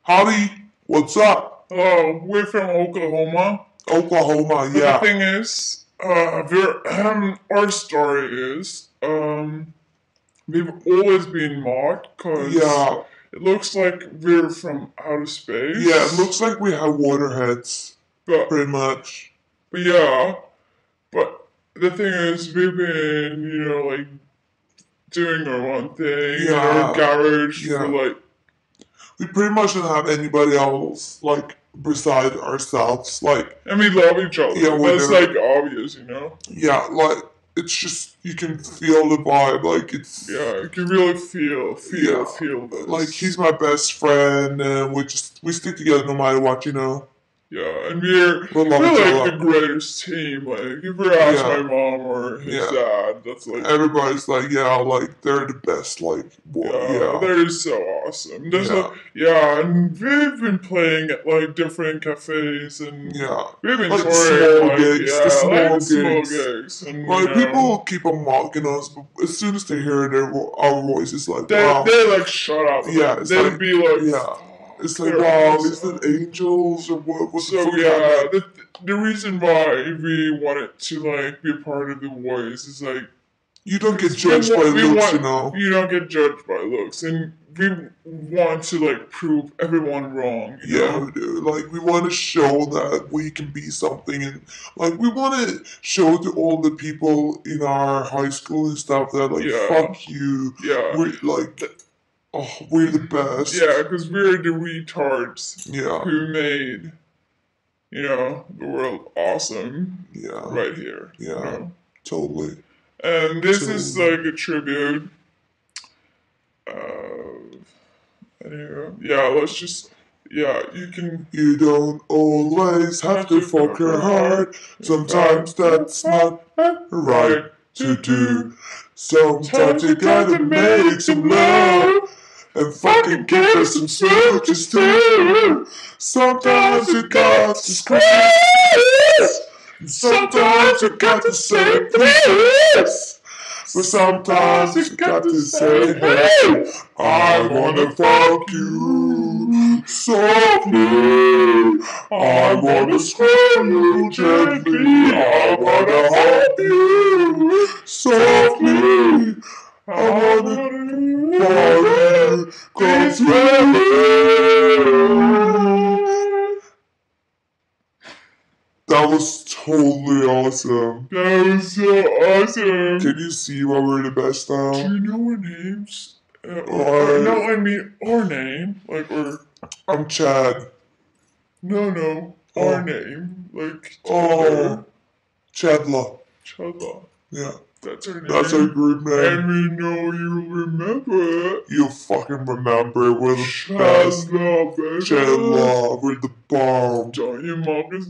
Howdy, what's up? We're from Oklahoma. Oklahoma, But yeah. the thing is, our story is, we've always been mocked because Yeah, it looks like we're from outer space. yeah, it looks like we have waterheads, but pretty much. yeah, but the thing is, we've been, like doing our own thing in our Yeah, garage yeah. for like, We pretty much don't have anybody else, like, beside ourselves. Like, and we love each other. Yeah, we That's do. like obvious, yeah, like, it's just, you can feel the vibe, like, it's... Yeah, you can really feel Yeah. this. Like, he's my best friend, and we stick together no matter what, Yeah, and we're We love each like other. the greatest team. Like, if you ask Yeah. my mom or his Yeah. dad, that's like, Everybody's like, yeah, like, they're the best, like, boy, they're so awesome. Yeah. And we've been playing at like different cafes and Yeah. we've been Like, touring, small gigs, the small gigs. And Like, people keep on mocking us, but as soon as they hear our voices, like, wow. they like shut up. Yeah, it's They'd like, be like, yeah. It's like, they're wow, awesome. is it angels or what? What the So fuck yeah, happened? the reason why we wanted to like be a part of The Voice is like, You don't get judged by looks, You don't get judged by looks, and we want to like prove everyone wrong. You Yeah, know? we do. Like, we want to show that we can be something, and like, we want to show to all the people in our high school and stuff that, like, Yeah. fuck you. Yeah. We're like, oh, we're the best. Yeah, because we're the retards Yeah. who made, the world awesome Yeah. right here. Yeah. Totally. And this is like a tribute. Let's just. Yeah, you can. You don't always have to fuck her hard. Sometimes that's not right to do. Sometimes you gotta make some love and fucking give her some smooches too. Sometimes you got to squeeze. Sometimes you got to say please. But sometimes you got to say, hey, I wanna fuck you softly. I wanna screw you gently. I wanna hold you softly. I wanna fuck you completely. That was totally awesome. That was so awesome. Can you see why we're the best now? Do you know our names? No, I mean our name. Like, I'm Chad. No, our name. Like, Oh, Chadla. Chadla. Yeah. That's our name. That's our group name. And we know you'll remember it. You'll fucking remember. We're the best. Chadla, baby. Chadla. We're the bomb. Don't you mock us